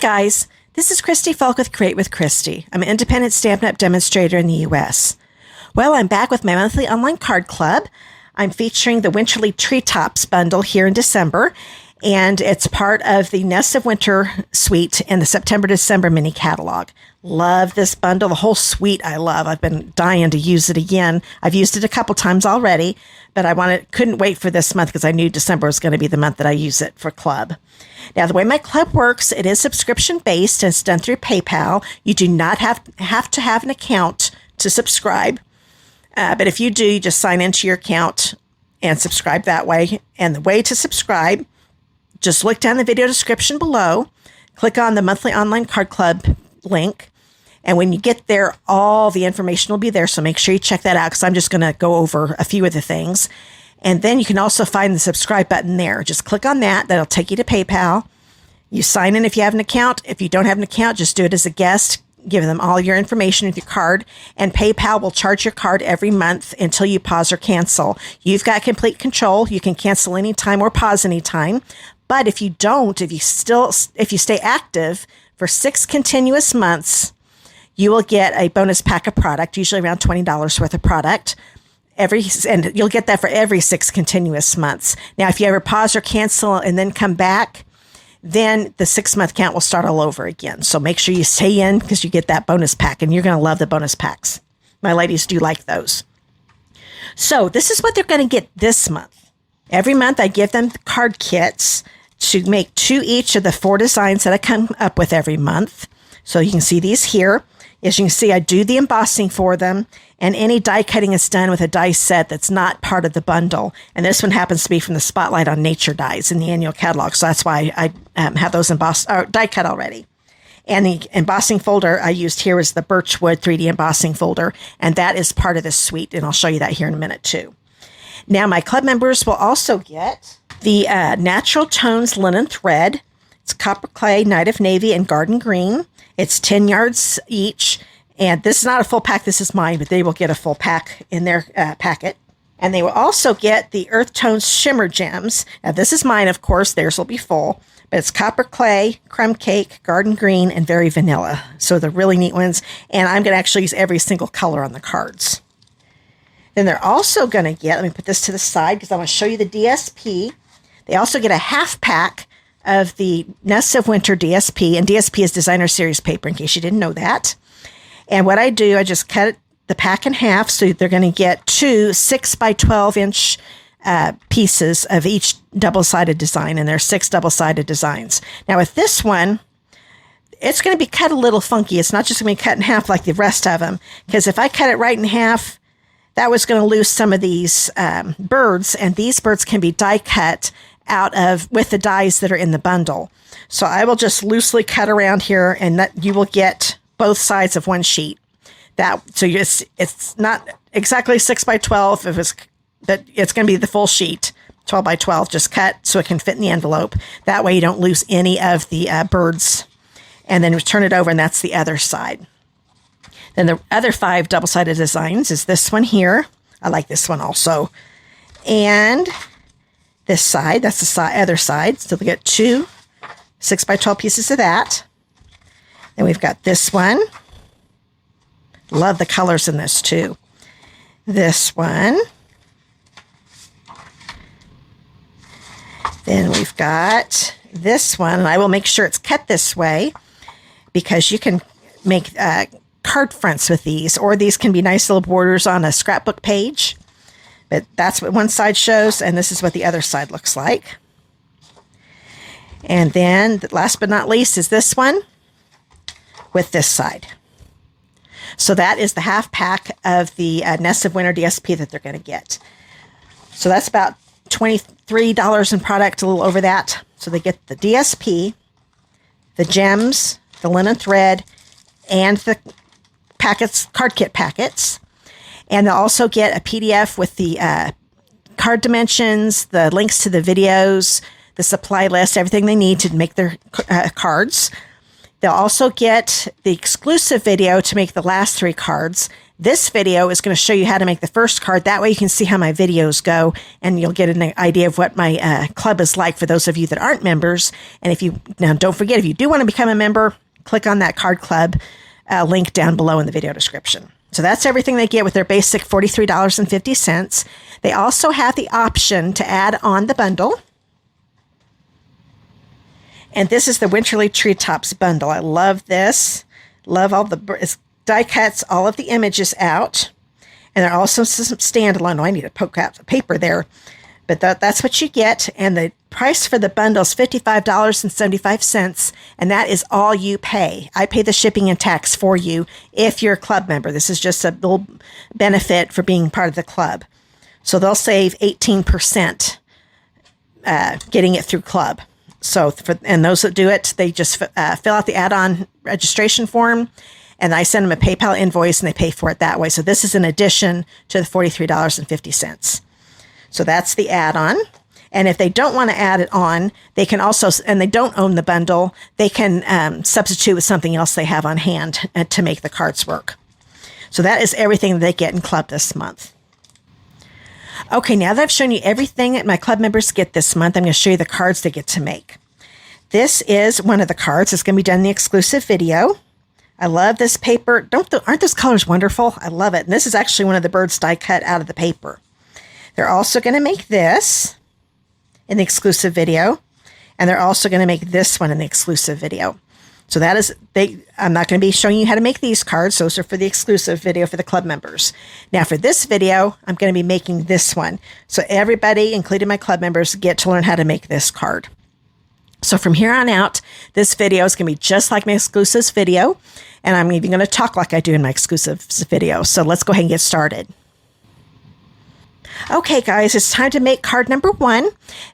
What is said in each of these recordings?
guys, this is Christy Fulk with Create with Christy. I'm an independent Stampin' Up! Demonstrator in the U.S. Well, I'm back with my monthly online card club. I'm featuring the Winterly Treetops bundle here in December, and it's part of the Nest of Winter suite in the September-December mini catalog. Love this bundle. The whole suite I love. I've been dying to use it again. I've used it a couple times already, but couldn't wait for this month because I knew December was going to be the month that I use it for club. Now, the way my club works, it is subscription-based and it's done through PayPal. You do not have to have an account to subscribe. But if you do, you just sign into your account and subscribe that way. And the way to subscribe, just look down the video description below, click on the monthly online card club link. And when you get there, all the information will be there. So make sure you check that out because I'm just going to go over a few of the things. And then you can also find the subscribe button there. Just click on that. That'll take you to PayPal. You sign in if you have an account. If you don't have an account, just do it as a guest. Give them all your information with your card. And PayPal will charge your card every month until you pause or cancel. You've got complete control. You can cancel anytime or pause anytime. But if you don't, if you stay active for 6 continuous months, you will get a bonus pack of product, usually around $20 worth of product. And you'll get that for every 6 continuous months. Now, if you ever pause or cancel and then come back, then the 6-month count will start all over again. So make sure you stay in because you get that bonus pack, and you're going to love the bonus packs. My ladies do like those. So this is what they're going to get this month. Every month I give them the card kits to make 2 each of the 4 designs that I come up with every month. So you can see these here. As you can see, I do the embossing for them, and any die cutting is done with a die set that's not part of the bundle. And this one happens to be from the Spotlight on Nature dies in the annual catalog, so that's why I have those die cut already. And the embossing folder I used here is the Birchwood 3D embossing folder, and that is part of this suite, and I'll show you that here in a minute too. Now, my club members will also get the Natural Tones linen thread. It's copper clay, Night of Navy, and garden green. It's 10 yards each. And this is not a full pack. This is mine, but they will get a full pack in their packet. And they will also get the Earth Tones Shimmer Gems. Now, this is mine, of course. Theirs will be full. But it's copper clay, crumb cake, garden green, and very vanilla. So they're really neat ones. And I'm going to actually use every single color on the cards. Then they're also going to get, let me put this to the side because I want to show you the DSP. They also get a half pack of the Nest of Winter DSP, and DSP is Designer Series paper, in case you didn't know that. And what I do, I just cut the pack in half, so they're going to get 2 6 by 12 inch pieces of each double-sided design, and there's 6 double-sided designs. Now with this one, it's going to be cut a little funky. It's not just going to be cut in half like the rest of them, because if I cut it right in half, that was going to lose some of these birds, and these birds can be die cut out of with the dies that are in the bundle. So I will just loosely cut around here, and that you will get both sides of one sheet. It's not exactly 6 by 12 but it's going to be the full sheet, 12 by 12, just cut so it can fit in the envelope. That way you don't lose any of the birds. And then turn it over, and that's the other side. Then the other 5 double-sided designs is this one here. I like this one also. And this side, that's the other side. So we get 2 6 by 12 pieces of that. Then we've got this one. Love the colors in this too. This one. Then we've got this one, and I will make sure it's cut this way because you can make card fronts with these, or these can be nice little borders on a scrapbook page. But that's what one side shows, and this is what the other side looks like. And then, last but not least, is this one with this side. So that is the half pack of the Nest of Winter DSP that they're going to get. So that's about $23 in product, a little over that. So they get the DSP, the gems, the linen thread, and the packets, card kit packets. And they'll also get a PDF with the card dimensions, the links to the videos, the supply list, everything they need to make their cards. They'll also get the exclusive video to make the last 3 cards. This video is going to show you how to make the first card. That way you can see how my videos go, and you'll get an idea of what my club is like for those of you that aren't members. And now don't forget, if you do want to become a member, click on that card club link down below in the video description. So that's everything they get with their basic $43.50. They also have the option to add on the bundle. And this is the Winterly Treetops bundle. I love this. Love all the die cuts, all of the images out. And there are also some standalone. Oh, I need to poke out the paper there. But that's what you get. And the price for the bundle is $55.75. And that is all you pay. I pay the shipping and tax for you if you're a club member. This is just a little benefit for being part of the club. So they'll save 18% getting it through club. So and those that do it, they just fill out the add-on registration form, and I send them a PayPal invoice, and they pay for it that way. So this is in addition to the $43.50. So that's the add-on. And if they don't want to add it on, they can also, and they don't own the bundle, they can substitute with something else they have on hand to make the cards work. So that is everything that they get in club this month. Okay, now that I've shown you everything that my club members get this month, I'm going to show you the cards they get to make. This is one of the cards. It's going to be done in the exclusive video. I love this paper. Aren't those colors wonderful? I love it. And this is actually one of the birds die cut out of the paper. They're also going to make this in the exclusive video, and they're also going to make this one in the exclusive video. So that is, I'm not going to be showing you how to make these cards. Those are for the exclusive video for the club members. Now for this video, I'm going to be making this one. So everybody, including my club members, get to learn how to make this card. So from here on out, this video is going to be just like my exclusive video, and I'm even going to talk like I do in my exclusive video. So let's go ahead and get started. Okay, guys, it's time to make card number 1.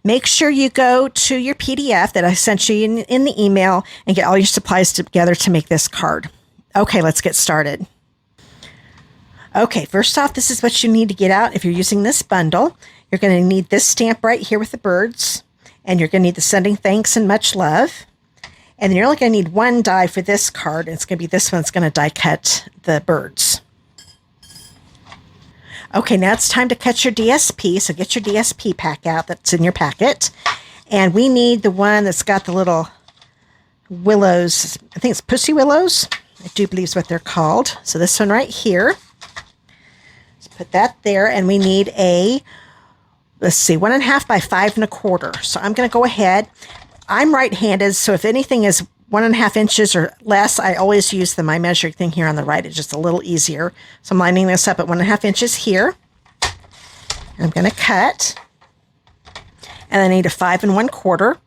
Make sure you go to your PDF that I sent you in the email and get all your supplies together to make this card. Okay, let's get started. Okay, first off, this is what you need to get out if you're using this bundle. You're going to need this stamp right here with the birds, and you're going to need the sending thanks and much love. And then you're only going to need one die for this card, and it's going to be this one that's going to die cut the birds. Okay, now it's time to cut your DSP, so get your DSP pack out that's in your packet. And we need the one that's got the little willows. I think it's pussy willows. I do believe is what they're called. So this one right here. Let's put that there, and we need a, let's see, 1.5 by 5 1/4. So I'm going to go ahead. I'm right-handed, so if anything is 1.5 inches or less, I always use my measuring thing here on the right. It's just a little easier. So I'm lining this up at 1.5 inches here. And I'm going to cut. And I need a 5 1/4.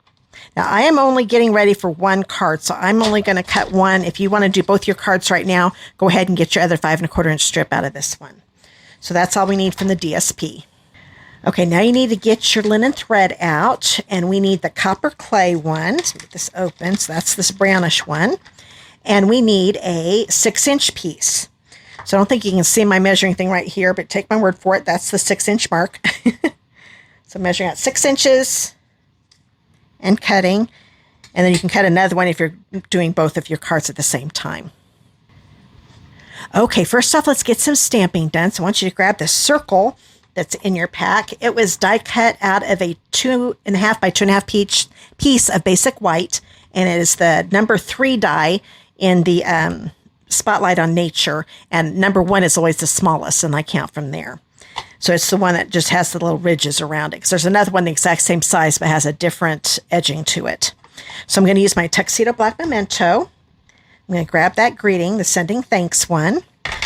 Now I am only getting ready for one card, so I'm only going to cut one. If you want to do both your cards right now, go ahead and get your other 5 1/4 inch strip out of this one. So that's all we need from the DSP. Okay, now you need to get your linen thread out, and we need the copper clay one. So get this open. So that's this brownish one. And we need a 6-inch piece. So I don't think you can see my measuring thing right here, but take my word for it. That's the 6-inch mark. So measuring out 6 inches and cutting. And then you can cut another one if you're doing both of your cards at the same time. Okay, first off, let's get some stamping done. So I want you to grab the circle that's in your pack. It was die cut out of a 2.5 by 2.5 piece of basic white, and it is the number 3 die in the Spotlight on Nature, and number 1 is always the smallest, and I count from there. So it's the one that just has the little ridges around it, because there's another one the exact same size but has a different edging to it. So I'm going to use my Tuxedo Black Memento. I'm going to grab that greeting, the sending thanks one.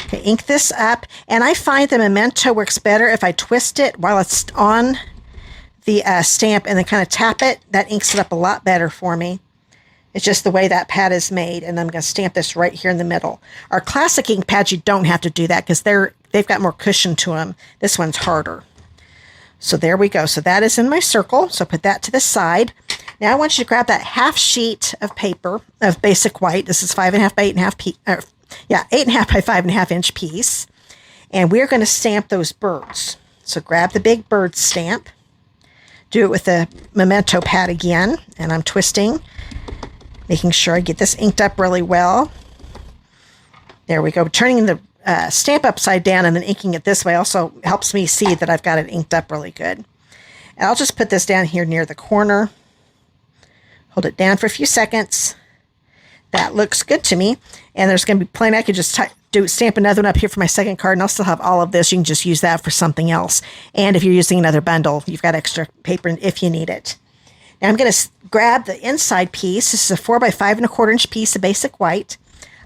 Okay, ink this up, and I find the memento works better if I twist it while it's on the stamp and then kind of tap it. That inks it up a lot better for me. It's just the way that pad is made, and I'm going to stamp this right here in the middle. Our classic ink pads, you don't have to do that because they've got more cushion to them. This one's harder. So there we go. So that is in my circle, so put that to the side. Now I want you to grab that half sheet of paper of basic white. This is 5.5 by 8.5 8.5 by 5.5 inch piece. And we're going to stamp those birds. So grab the big bird stamp. Do it with the memento pad again. And I'm twisting, making sure I get this inked up really well. There we go. Turning the stamp upside down and then inking it this way also helps me see that I've got it inked up really good. And I'll just put this down here near the corner. Hold it down for a few seconds. That looks good to me. And there's going to be plenty. I could just stamp another one up here for my second card, and I'll still have all of this. You can just use that for something else. And if you're using another bundle, you've got extra paper if you need it. Now I'm going to grab the inside piece. This is a 4 by 5 1/4 inch piece of basic white.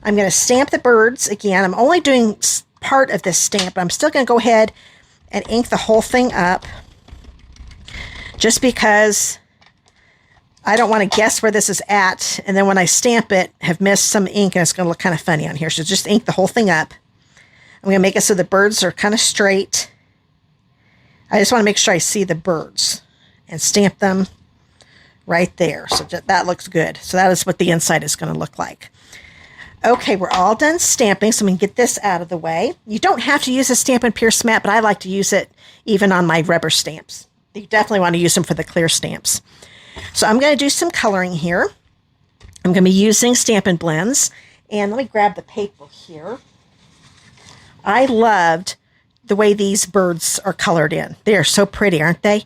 I'm going to stamp the birds again. I'm only doing part of this stamp, but I'm still going to go ahead and ink the whole thing up just because I don't want to guess where this is at, and then when I stamp it, have missed some ink, and it's going to look kind of funny on here. So just ink the whole thing up. I'm going to make it so the birds are kind of straight. I just want to make sure I see the birds and stamp them right there. So that looks good. So that is what the inside is going to look like. Okay, we're all done stamping, so I'm going to get this out of the way. You don't have to use a Stampin' Pierce mat, but I like to use it even on my rubber stamps. You definitely want to use them for the clear stamps. So I'm going to do some coloring here. I'm going to be using Stampin' Blends. And let me grab the paper here. I loved the way these birds are colored in. They are so pretty, aren't they?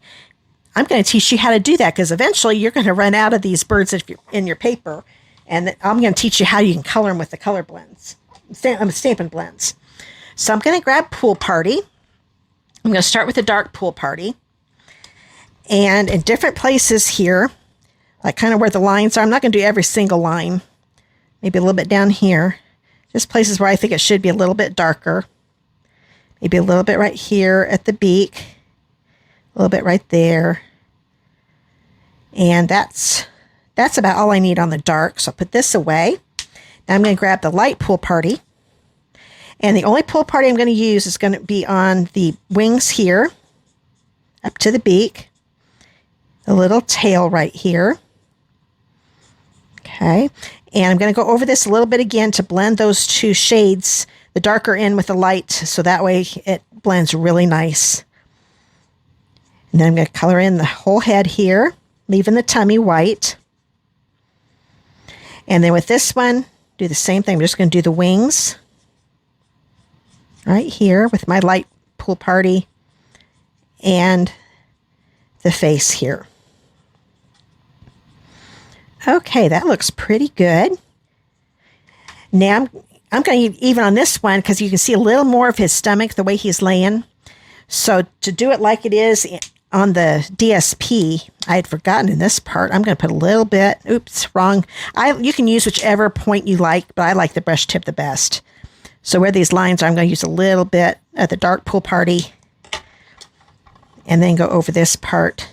I'm going to teach you how to do that because eventually you're going to run out of these birds if you're in your paper. And I'm going to teach you how you can color them with the color blends. Stampin' Blends. So I'm going to grab Pool Party. I'm going to start with the dark Pool Party. And in different places here, like kind of where the lines are, I'm not going to do every single line. Maybe a little bit down here. Just places where I think it should be a little bit darker. Maybe a little bit right here at the beak. A little bit right there. And that's about all I need on the dark. So I'll put this away. Now I'm going to grab the light Pool Party. And the only Pool Party I'm going to use is going to be on the wings here, up to the beak. A little tail right here. Okay. And I'm going to go over this a little bit again to blend those two shades, the darker in with the light, so that way it blends really nice. And then I'm going to color in the whole head here, leaving the tummy white. And then with this one, do the same thing. I'm just going to do the wings right here with my light Pool Party and the face here. Okay, that looks pretty good. Now I'm going to even on this one because you can see a little more of his stomach, the way he's laying. So to do it like it is on the DSP, I had forgotten in this part. I'm going to put a little bit. Oops, wrong. You can use whichever point you like, but I like the brush tip the best. So where these lines are, I'm going to use a little bit of the dark Pool Party and then go over this part,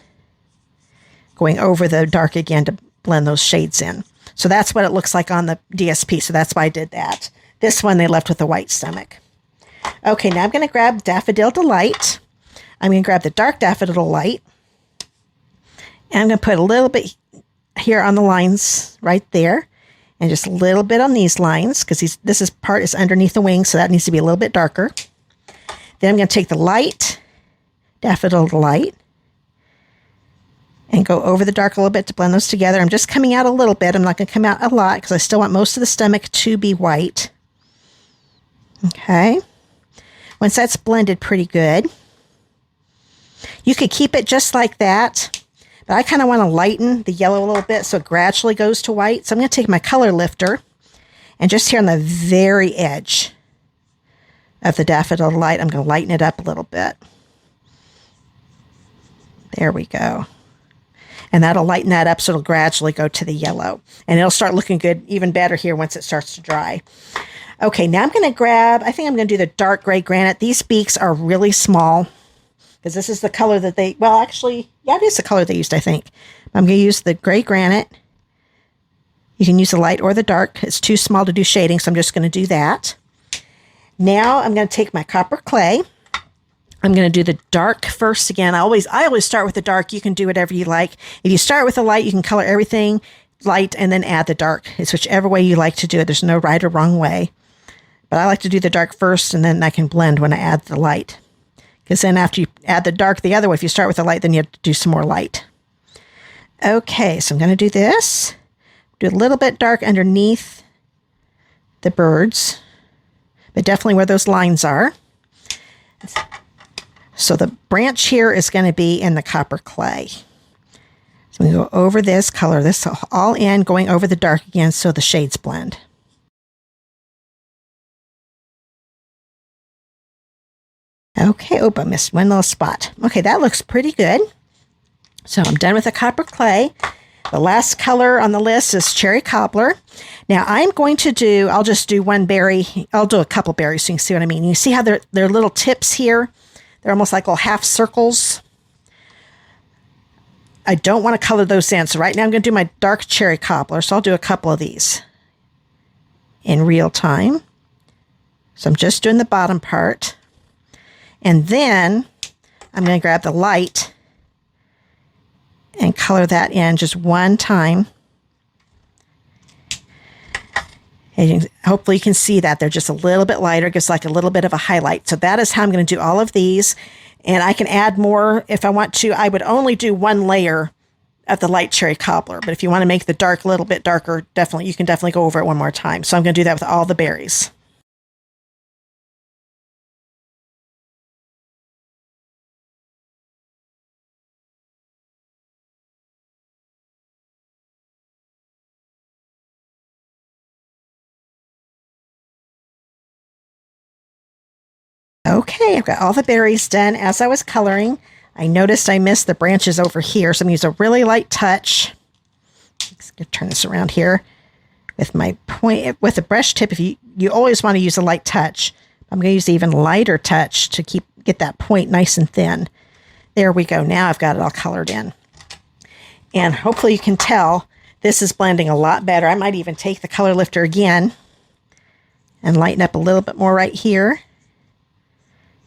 going over the dark again to blend those shades in. So that's what it looks like on the DSP. So that's why I did that. This one they left with the white stomach. Okay, now I'm going to grab Daffodil Delight. I'm going to grab the dark Daffodil Delight. And I'm going to put a little bit here on the lines right there. And just a little bit on these lines because this part is underneath the wing. So that needs to be a little bit darker. Then I'm going to take the light Daffodil Delight and go over the dark a little bit to blend those together. I'm just coming out a little bit. I'm not going to come out a lot because I still want most of the stomach to be white. Okay. Once that's blended pretty good, you could keep it just like that, but I kind of want to lighten the yellow a little bit so it gradually goes to white. So I'm going to take my color lifter and just here on the very edge of the Daffodil Delight, I'm going to lighten it up a little bit. There we go. And that'll lighten that up so it'll gradually go to the yellow. And it'll start looking good, even better here once it starts to dry. Okay, now I'm going to grab, I think I'm going to do the dark gray granite. These beaks are really small because this is the color that it is the color they used, I think. I'm going to use the gray granite. You can use the light or the dark. It's too small to do shading, so I'm just going to do that. Now I'm going to take my copper clay. I'm going to do the dark first again. I always start with the dark. You can do whatever you like. If you start with the light, you can color everything light and then add the dark. It's whichever way you like to do it. There's no right or wrong way. But I like to do the dark first, and then I can blend when I add the light. Because then after you add the dark the other way, if you start with the light, then you have to do some more light. Okay, so I'm going to do this. Do a little bit dark underneath the birds. but definitely where those lines are. So the branch here is going to be in the copper clay. So we go over this, color this all in, going over the dark again so the shades blend. Okay, oh, I missed one little spot. Okay, that looks pretty good. So I'm done with the copper clay. The last color on the list is cherry cobbler. Now I'm going to do, I'll just do one berry. I'll do a couple berries so you can see what I mean. You see how they're little tips here? They're almost like little half circles. I don't want to color those in. So right now I'm going to do my dark cherry cobbler. So I'll do a couple of these in real time. So I'm just doing the bottom part. And then I'm going to grab the light and color that in just one time. And hopefully you can see that they're just a little bit lighter, gives like a little bit of a highlight. So that is how I'm going to do all of these. And I can add more if I want to. I would only do one layer of the light cherry cobbler. But if you want to make the dark a little bit darker, definitely you can definitely go over it one more time. So I'm going to do that with all the berries. Okay, I've got all the berries done. As I was coloring, I noticed I missed the branches over here, so I'm going to use a really light touch. Let's turn this around here with my point, with the brush tip. If you always want to use a light touch, I'm going to use an even lighter touch to get that point nice and thin. There we go. Now I've got it all colored in. And hopefully you can tell this is blending a lot better. I might even take the color lifter again and lighten up a little bit more right here.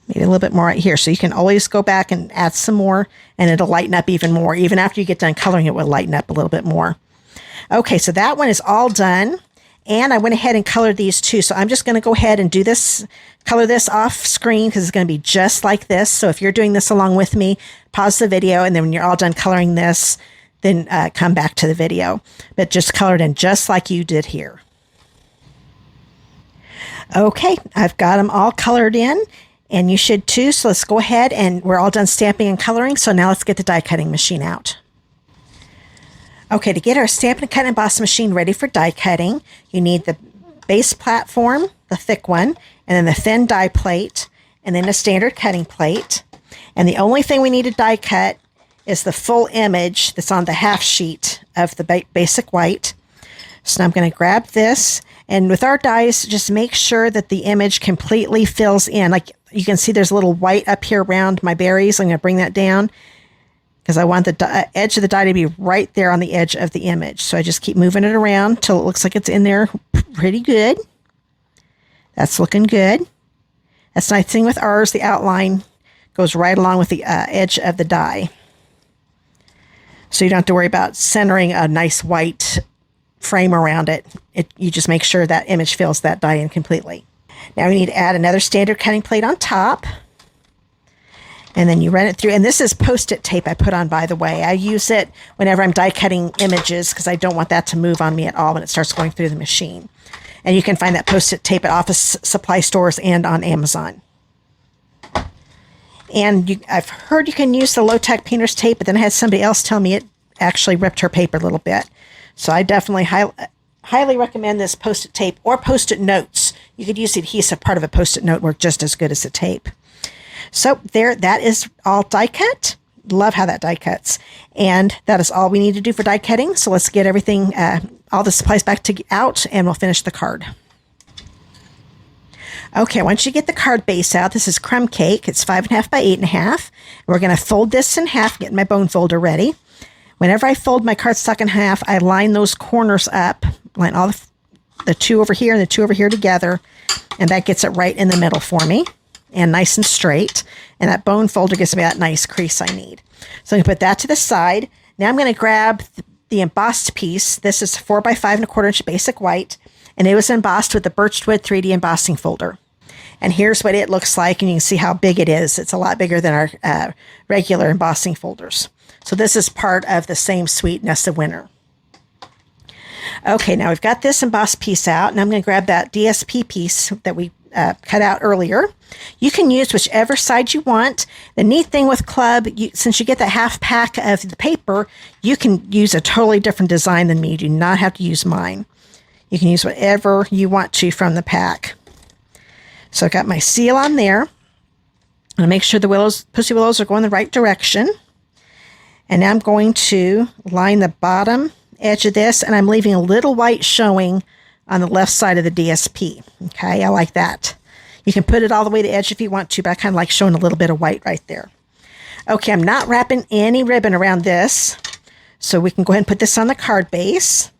Maybe a little bit more right here. So you can always go back and add some more and it'll lighten up even more. Even after you get done coloring, it will lighten up a little bit more. Okay, so that one is all done. And I went ahead and colored these too. So I'm just going to go ahead and do this, color this off screen because it's going to be just like this. So if you're doing this along with me, pause the video. And then when you're all done coloring this, then come back to the video. But just color it in just like you did here. Okay, I've got them all colored in. And you should too. So let's go ahead and we're all done stamping and coloring. So now let's get the die cutting machine out. Okay, to get our Stampin' Cut and Emboss machine ready for die cutting, you need the base platform, the thick one, and then the thin die plate, and then a standard cutting plate. And the only thing we need to die cut is the full image that's on the half sheet of the basic white. So now I'm going to grab this. And with our dies, just make sure that the image completely fills in. Like you can see there's a little white up here around my berries. I'm going to bring that down because I want the edge of the die to be right there on the edge of the image. So I just keep moving it around till it looks like it's in there pretty good. That's looking good. That's the nice thing with ours. The outline goes right along with the edge of the die. So you don't have to worry about centering a nice white frame around it. You just make sure that image fills that die in completely. Now we need to add another standard cutting plate on top. And then you run it through. And this is Post-it tape I put on, by the way. I use it whenever I'm die cutting images because I don't want that to move on me at all when it starts going through the machine. And you can find that Post-it tape at office supply stores and on Amazon. And I've heard you can use the low-tech painter's tape, but then I had somebody else tell me it actually ripped her paper a little bit. So I definitely highly recommend this Post-it tape or Post-it notes. You could use the adhesive part of a Post-it note, work just as good as the tape. So there, that is all die cut. Love how that die cuts. And that is all we need to do for die cutting. So let's get everything, all the supplies back out, and we'll finish the card. Okay, once you get the card base out, this is crumb cake. It's 5.5 by 8.5. We're going to fold this in half, get my bone folder ready. Whenever I fold my cardstock in half, I line those corners up, line all the two over here and the two over here together, and that gets it right in the middle for me, and nice and straight. And that bone folder gives me that nice crease I need. So I'm going to put that to the side. Now I'm going to grab the embossed piece. This is 4 by 5.25 inch basic white, and it was embossed with the Birchwood 3D embossing folder. And here's what it looks like, and you can see how big it is. It's a lot bigger than our regular embossing folders. So this is part of the same suite, Nested Winter. Okay, now we've got this embossed piece out, and I'm going to grab that DSP piece that we cut out earlier. You can use whichever side you want. The neat thing with Club, since you get that half pack of the paper, you can use a totally different design than me. You do not have to use mine. You can use whatever you want to from the pack. So I got my seal on there. I'm going to make sure the pussy willows are going the right direction. And now I'm going to line the bottom edge of this, and I'm leaving a little white showing on the left side of the DSP. Okay, I like that. You can put it all the way to edge if you want to, but I kind of like showing a little bit of white right there. Okay, I'm not wrapping any ribbon around this, so we can go ahead and put this on the card base.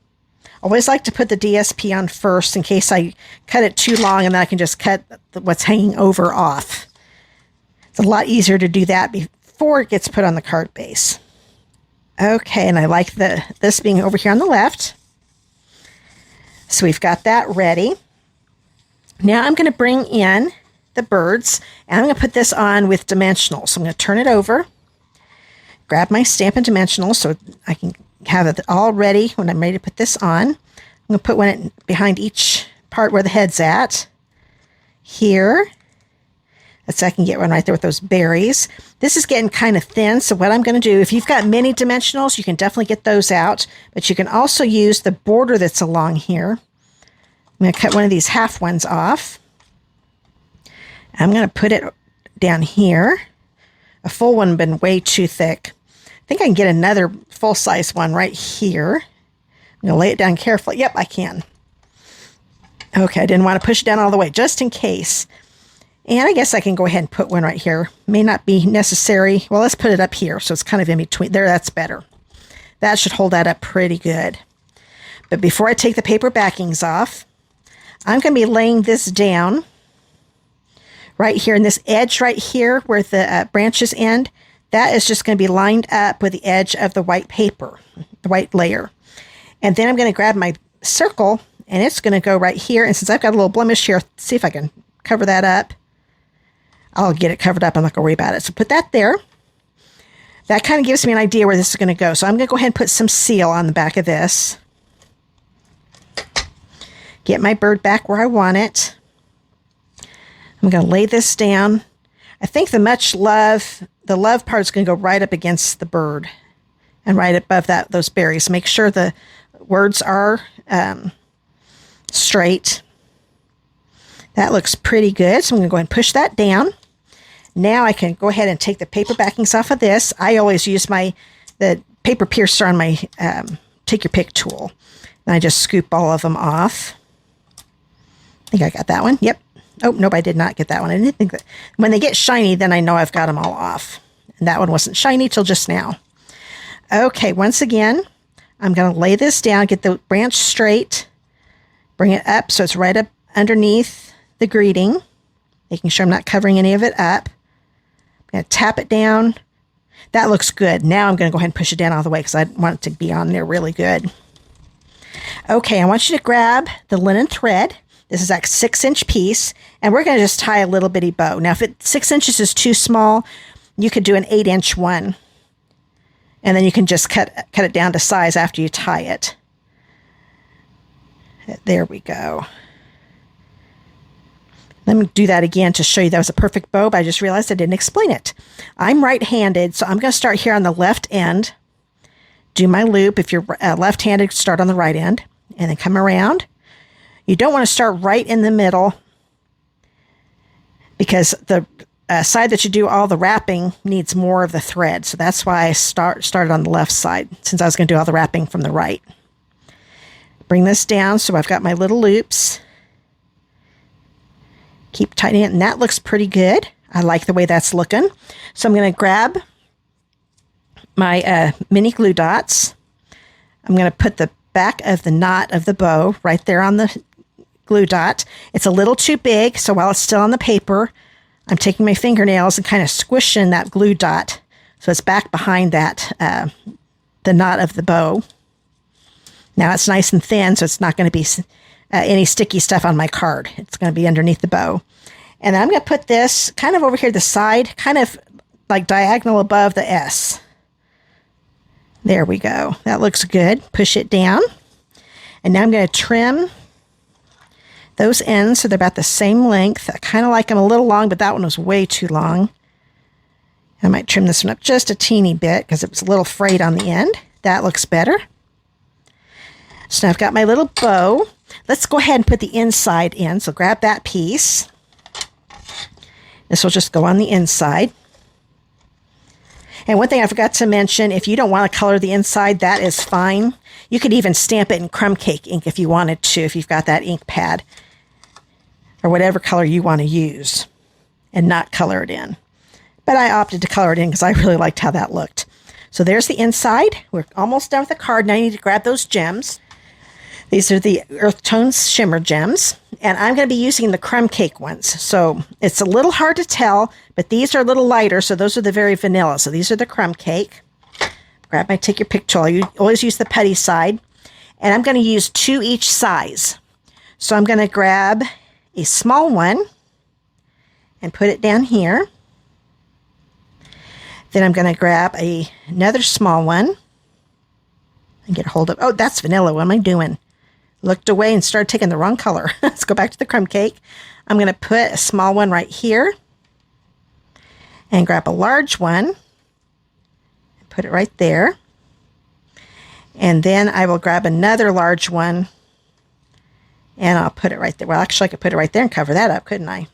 I always like to put the DSP on first in case I cut it too long, and then I can just cut what's hanging over off. It's a lot easier to do that before it gets put on the card base. Okay, and I like this being over here on the left. So we've got that ready. Now I'm going to bring in the birds, and I'm going to put this on with dimensional. So I'm going to turn it over, grab my Stampin' Dimensional so I can have it all ready when I'm ready to put this on. I'm going to put one behind each part where the head's at. Here. So I can get one right there with those berries. This is getting kind of thin, so what I'm going to do, if you've got mini dimensionals, you can definitely get those out, but you can also use the border that's along here. I'm going to cut one of these half ones off. I'm going to put it down here. A full one would have been way too thick. I think I can get another full-size one right here. I'm going to lay it down carefully. Yep, I can. Okay, I didn't want to push it down all the way, just in case. And I guess I can go ahead and put one right here. May not be necessary. Well, let's put it up here, so it's kind of in between. There, that's better. That should hold that up pretty good. But before I take the paper backings off, I'm going to be laying this down right here. And this edge right here where the branches end, that is just going to be lined up with the edge of the white paper, the white layer. And then I'm going to grab my circle, and it's going to go right here. And since I've got a little blemish here, see if I can cover that up. I'll get it covered up. I'm not going to worry about it. So put that there. That kind of gives me an idea where this is going to go. So I'm going to go ahead and put some seal on the back of this. Get my bird back where I want it. I'm going to lay this down. I think the love part is going to go right up against the bird and right above those berries. Make sure the words are straight. That looks pretty good. So I'm going to go ahead and push that down. Now I can go ahead and take the paper backings off of this. I always use the paper piercer on my take your pick tool. And I just scoop all of them off. I think I got that one. Yep. Oh, nope, I did not get that one. I didn't think that. When they get shiny, then I know I've got them all off. And that one wasn't shiny till just now. Okay, once again, I'm going to lay this down, get the branch straight, bring it up so it's right up underneath the greeting, making sure I'm not covering any of it up. I'm going to tap it down. That looks good. Now I'm going to go ahead and push it down all the way because I want it to be on there really good. Okay, I want you to grab the linen thread. This is like a 6-inch piece, and we're going to just tie a little bitty bow. Now, if 6 inches is too small, you could do an 8-inch one, and then you can just cut it down to size after you tie it. There we go. Let me do that again to show you that was a perfect bow, but I just realized I didn't explain it. I'm right-handed, so I'm going to start here on the left end, do my loop. If you're left-handed, start on the right end, and then come around. You don't want to start right in the middle because the side that you do all the wrapping needs more of the thread. So that's why I started on the left side since I was going to do all the wrapping from the right. Bring this down so I've got my little loops. Keep tightening it, and that looks pretty good. I like the way that's looking. So I'm going to grab my mini glue dots. I'm going to put the back of the knot of the bow right there on the glue dot. It's a little too big, so while it's still on the paper, I'm taking my fingernails and kind of squishing that glue dot so it's back behind that, the knot of the bow. Now it's nice and thin, so it's not going to be any sticky stuff on my card. It's going to be underneath the bow. And then I'm going to put this kind of over here to the side, kind of like diagonal above the S. There we go. That looks good. Push it down. And now I'm going to trim Those ends, so they're about the same length. I kind of like them a little long, but that one was way too long. I might trim this one up just a teeny bit because it was a little frayed on the end. That looks better. So now I've got my little bow. Let's go ahead and put the inside in. So grab that piece. This will just go on the inside. And one thing I forgot to mention, if you don't want to color the inside, that is fine. You could even stamp it in crumb cake ink if you wanted to, if you've got that ink pad or whatever color you want to use and not color it in. But I opted to color it in because I really liked how that looked. So there's the inside. We're almost done with the card. Now you need to grab those gems. These are the Earth Tones Shimmer Gems. And I'm going to be using the crumb cake ones. So it's a little hard to tell, but these are a little lighter. So those are the very vanilla. So these are the crumb cake. Grab my take your pick tool. You always use the putty side. And I'm going to use 2 each size. So I'm going to grab a small one and put it down here. Then I'm going to grab another small one and get a hold of, oh, that's vanilla. What am I doing? Looked away and started taking the wrong color. Let's go back to the crumb cake. I'm going to put a small one right here and grab a large one and put it right there. And then I will grab another large one and I'll put it right there. Well, actually, I could put it right there and cover that up, couldn't I?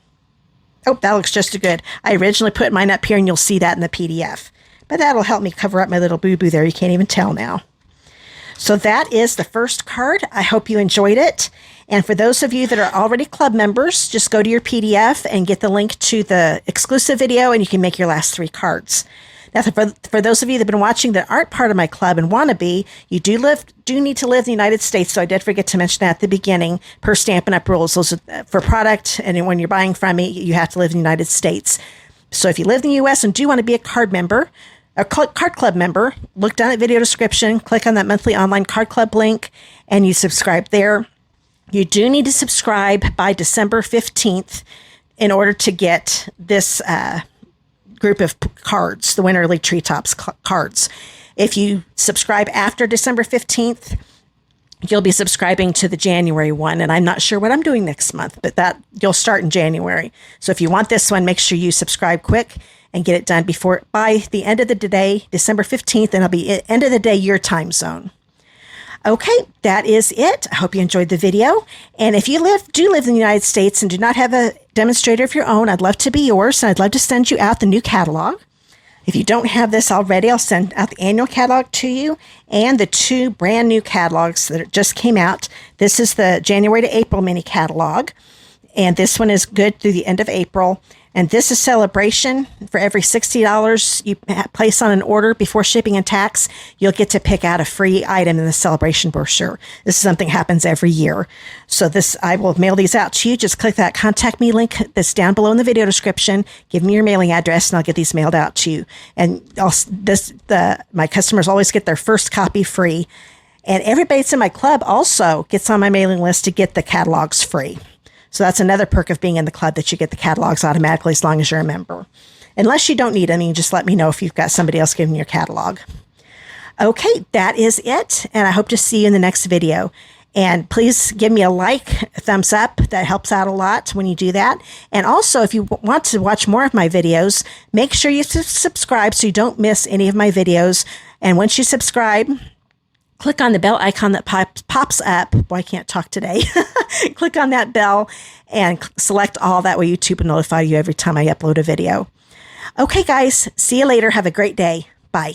Oh, that looks just as good. I originally put mine up here, and you'll see that in the PDF. But that'll help me cover up my little boo-boo there. You can't even tell now. So that is the first card. I hope you enjoyed it. And for those of you that are already club members, just go to your PDF and get the link to the exclusive video, and you can make your last 3 cards. Now, for those of you that have been watching that aren't part of my club and want to be, you do need to live in the United States. So I did forget to mention that at the beginning, per Stampin' Up! Rules. Those are for product, and when you're buying from me, you have to live in the United States. So if you live in the U.S. and do want to be a card member, a card club member, look down at video description, click on that monthly online card club link, and you subscribe there. You do need to subscribe by December 15th in order to get this group of cards, the Winterly Treetops cards. If you subscribe after December 15th, you'll be subscribing to the January one, and I'm not sure what I'm doing next month, but that you'll start in January. So if you want this one, make sure you subscribe quick and get it done by the end of the day, December 15th, and it'll be end of the day your time zone. Okay, that is it. I hope you enjoyed the video. And if you do live in the United States and do not have a demonstrator of your own, I'd love to be yours, and I'd love to send you out the new catalog. If you don't have this already, I'll send out the annual catalog to you and the 2 brand new catalogs that just came out. This is the January to April mini catalog, and this one is good through the end of April. And this is Celebration. For every $60 you place on an order before shipping and tax, you'll get to pick out a free item in the Celebration brochure. This is something that happens every year. So I will mail these out to you. Just click that contact me link that's down below in the video description. Give me your mailing address and I'll get these mailed out to you. And my customers always get their first copy free. And everybody that's in my club also gets on my mailing list to get the catalogs free. So that's another perk of being in the club, that you get the catalogs automatically as long as you're a member. Unless you don't need them, you just let me know if you've got somebody else giving you your catalog. Okay, that is it. And I hope to see you in the next video. And please give me a like, a thumbs up. That helps out a lot when you do that. And also, if you want to watch more of my videos, make sure you subscribe so you don't miss any of my videos. And once you subscribe, click on the bell icon that pops up. Boy, I can't talk today. Click on that bell and select all. That way YouTube will notify you every time I upload a video. Okay, guys. See you later. Have a great day. Bye.